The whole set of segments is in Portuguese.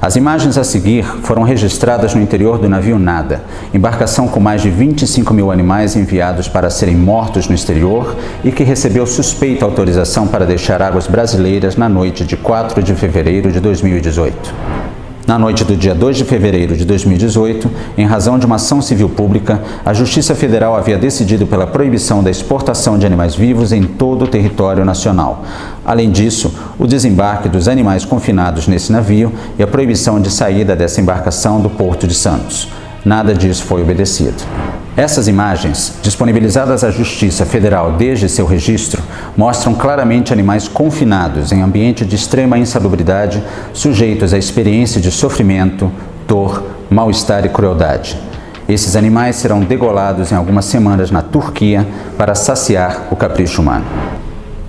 As imagens a seguir foram registradas no interior do navio Nada, embarcação com mais de 25 mil animais enviados para serem mortos no exterior e que recebeu suspeita autorização para deixar águas brasileiras na noite de 4 de fevereiro de 2018. Na noite do dia 2 de fevereiro de 2018, em razão de uma ação civil pública, a Justiça Federal havia decidido pela proibição da exportação de animais vivos em todo o território nacional. Além disso, o desembarque dos animais confinados nesse navio e a proibição de saída dessa embarcação do Porto de Santos. Nada disso foi obedecido. Essas imagens, disponibilizadas à Justiça Federal desde seu registro, mostram claramente animais confinados em ambiente de extrema insalubridade, sujeitos à experiência de sofrimento, dor, mal-estar e crueldade. Esses animais serão degolados em algumas semanas na Turquia para saciar o capricho humano.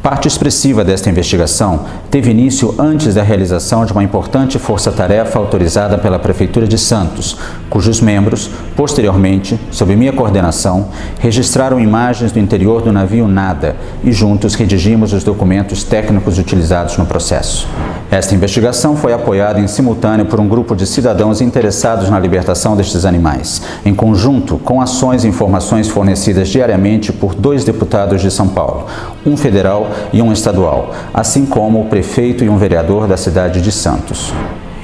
Parte expressiva desta investigação teve início antes da realização de uma importante força-tarefa autorizada pela Prefeitura de Santos, cujos membros, posteriormente, sob minha coordenação, registraram imagens do interior do navio Nada e juntos redigimos os documentos técnicos utilizados no processo. Esta investigação foi apoiada em simultâneo por um grupo de cidadãos interessados na libertação destes animais, em conjunto com ações e informações fornecidas diariamente por 2 deputados de São Paulo, um federal e um estadual, assim como o prefeito e um vereador da cidade de Santos.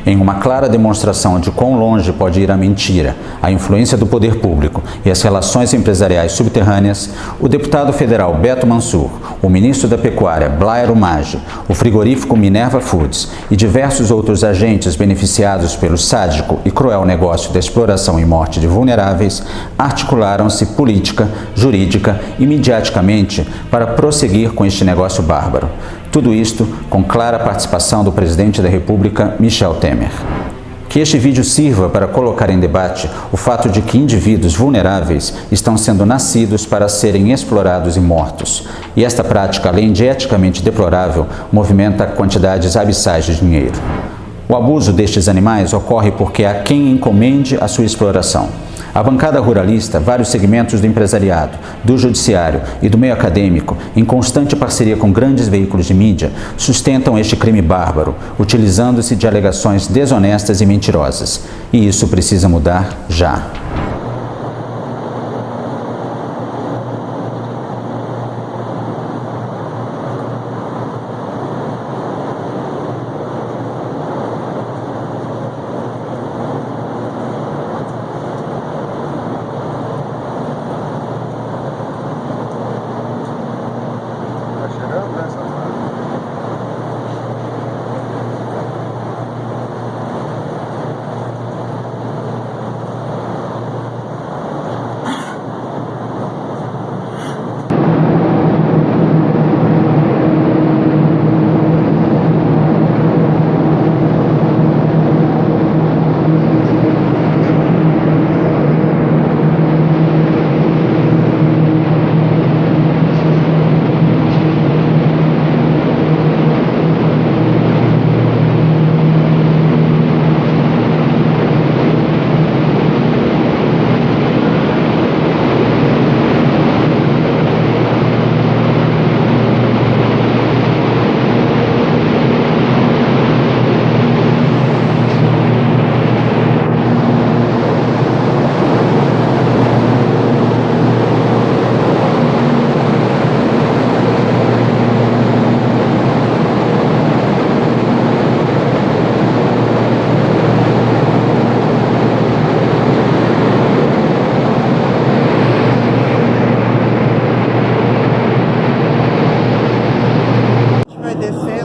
Em uma clara demonstração de quão longe pode ir a mentira, a influência do poder público e as relações empresariais subterrâneas, o deputado federal Beto Mansur, o ministro da Pecuária Blairo Maggi, o frigorífico Minerva Foods e diversos outros agentes beneficiados pelo sádico e cruel negócio da exploração e morte de vulneráveis, articularam-se política, jurídica e midiaticamente para prosseguir com este negócio bárbaro. Tudo isto com clara participação do presidente da República, Michel Temer. Que este vídeo sirva para colocar em debate o fato de que indivíduos vulneráveis estão sendo nascidos para serem explorados e mortos. E esta prática, além de eticamente deplorável, movimenta quantidades abissais de dinheiro. O abuso destes animais ocorre porque há quem encomende a sua exploração. A bancada ruralista, vários segmentos do empresariado, do judiciário e do meio acadêmico, em constante parceria com grandes veículos de mídia, sustentam este crime bárbaro, utilizando-se de alegações desonestas e mentirosas. E isso precisa mudar já.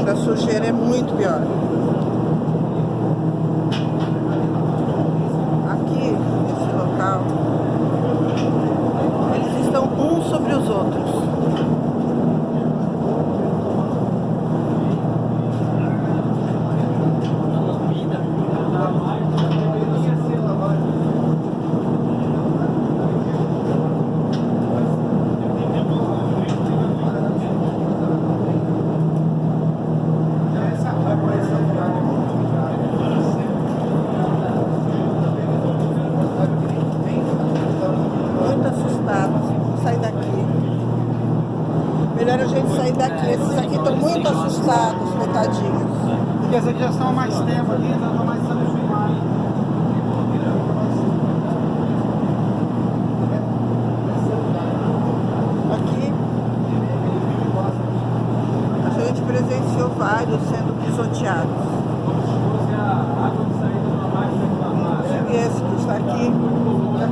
A sujeira é muito pior. Aqui, nesse local, eles estão uns sobre os outros. Melhor a gente sair daqui. Esses aqui estão muito assustados, coitadinhos. Porque esses aqui já estão há mais tempo ali, não estão mais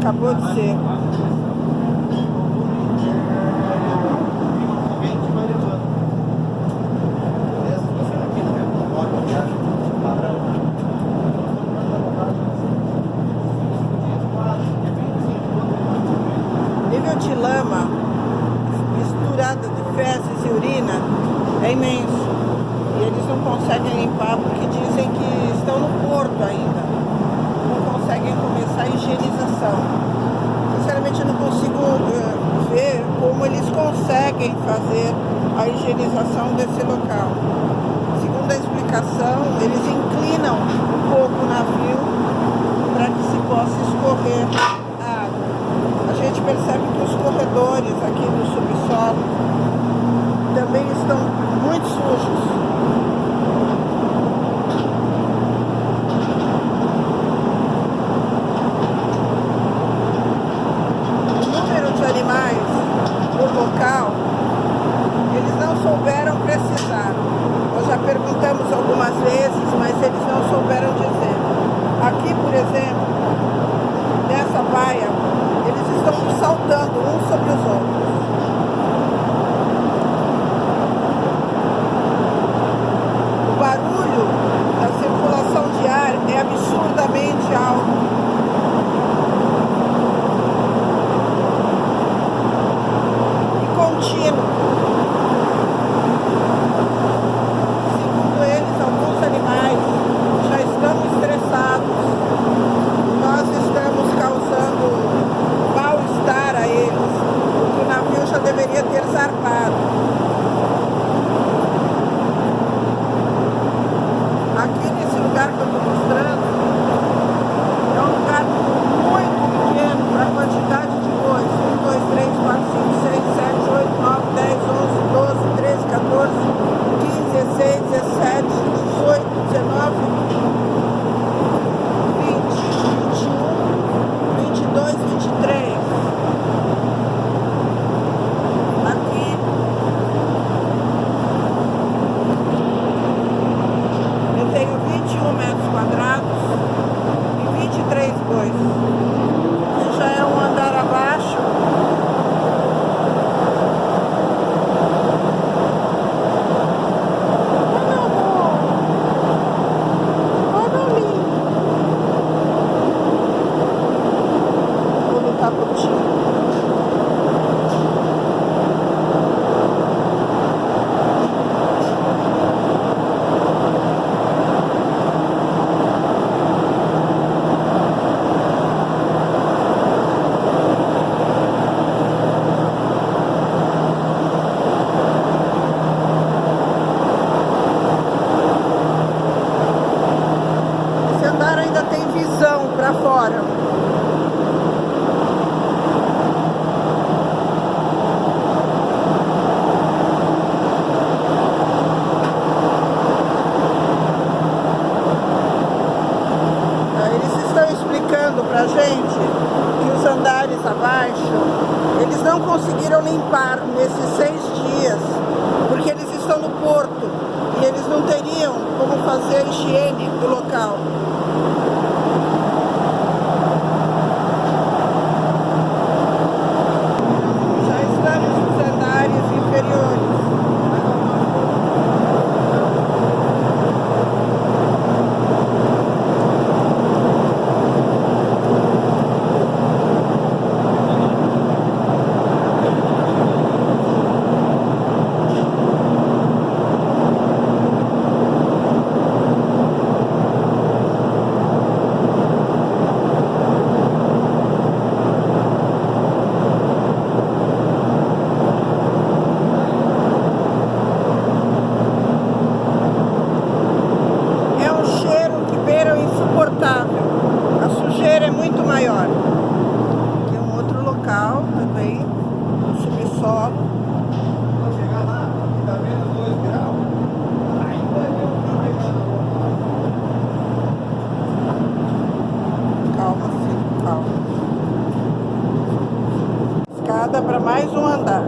acabou de ser. Nível de lama misturada de fezes e urina é imenso. E eles não conseguem limpar porque dizem que estão no porto ainda. Não conseguem começar a higienização. Sinceramente, eu não consigo ver como eles conseguem fazer a higienização desse local. Segundo a explicação, eles inclinam um pouco o navio para que se possa escorrer a água. A gente percebe que os corredores aqui do subsolo também estão muito sujos. Animais do local, eles não souberam precisar. Nós já perguntamos algumas vezes, mas eles não souberam dizer. Aqui, por exemplo, nessa baia, eles estão saltando uns sobre os outros. O barulho da circulação de ar é absurdamente alto. Segundo eles, alguns animais já estão estressados. Nós estamos causando mal-estar a eles, porque o navio já deveria ter zarpado. Aqui nesse lugar que eu estou mostrando, é um lugar muito pequeno para a quantidade de bois. 1, 2, 3, 4, 5, 6, 7, 8, 9, 10, 11, 12, 13, 14, 15, 16, 17, 18, 19, 20, 21, 22, 23. Aqui eu tenho 21 metros quadrados e 23 bois. Que já é um andar abaixo. Para fora. Eles estão explicando para a gente que os andares abaixo, eles não conseguiram limpar nesses 6 dias, porque eles estão no porto e eles não teriam como fazer a higiene do local. A sujeira é muito maior. Aqui é um outro local também, no subsolo. Quando chegar lá, está vendo 2 graus. Calma, filho, calma. Escada para mais um andar.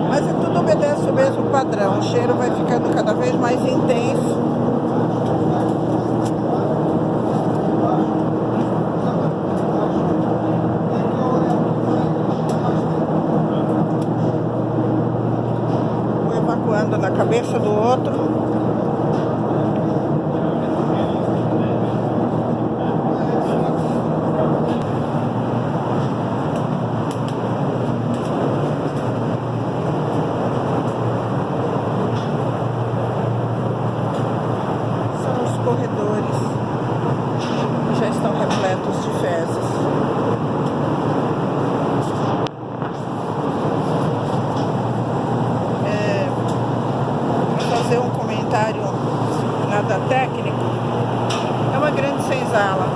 Mas tudo obedece o mesmo padrão, o cheiro vai ficando cada vez mais intenso. Um evacuando na cabeça do outro. Corredores já estão repletos de fezes. Para fazer um comentário nada técnico, é uma grande senzala.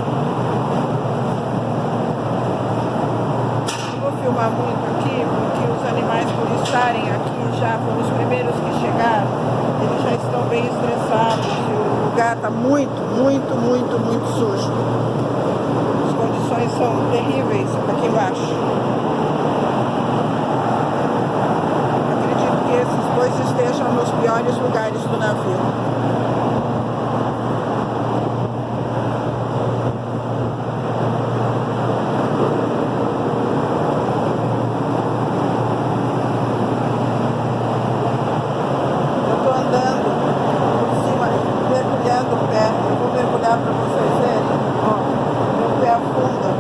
Não vou filmar muito aqui, porque os animais, por estarem aqui já foram os primeiros que chegaram, eles já estão bem estressados. O lugar está muito sujo. As condições são terríveis aqui embaixo. Acredito que esses bois estejam nos piores lugares do navio. Vou mergulhar para vocês verem. Ó, meu pé afunda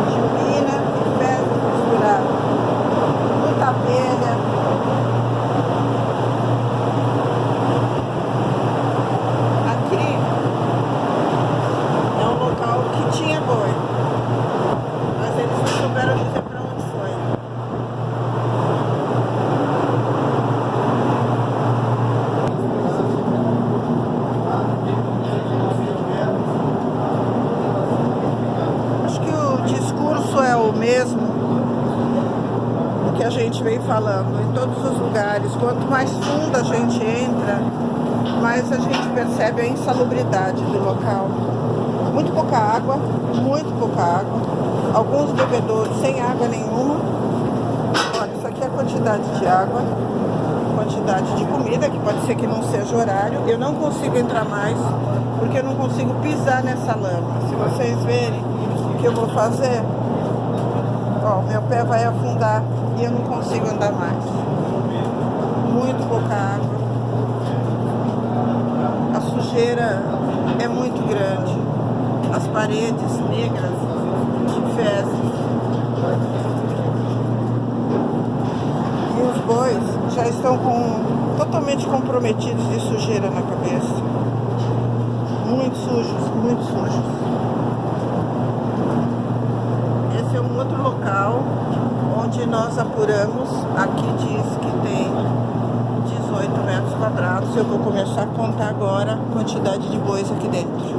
de urina e fezes misturadas. Muita abelha. Aqui é um local que tinha boi, mas eles não souberam dizer para onde foi. É o mesmo que a gente vem falando em todos os lugares. Quanto mais fundo a gente entra, mais a gente percebe a insalubridade do local. Muito pouca água, alguns bebedouros sem água nenhuma. Olha, isso aqui é a quantidade de água, quantidade de comida, que pode ser que não seja horário. Eu não consigo entrar mais, porque eu não consigo pisar nessa lama. Se vocês verem o que eu vou fazer, ó, meu pé vai afundar e eu não consigo andar mais. Muito pouca água. A sujeira é muito grande. As paredes negras de fezes. E os bois já estão totalmente comprometidos de sujeira na cabeça. Muito sujos, muito sujos. Esse é um outro local onde nós apuramos. Aqui diz que tem 18 metros quadrados. Eu vou começar a contar agora a quantidade de bois aqui dentro.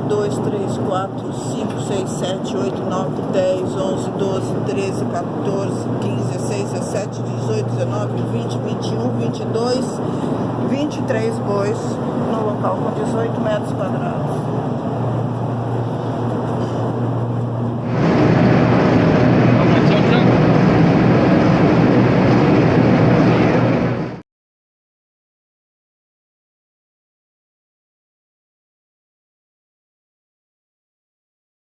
1, 2, 3, 4, 5, 6, 7, 8, 9, 10, 11, 12, 13, 14, 15, 16, 17, 18, 19, 20, 21, 22, 23 bois no local com 18 metros quadrados.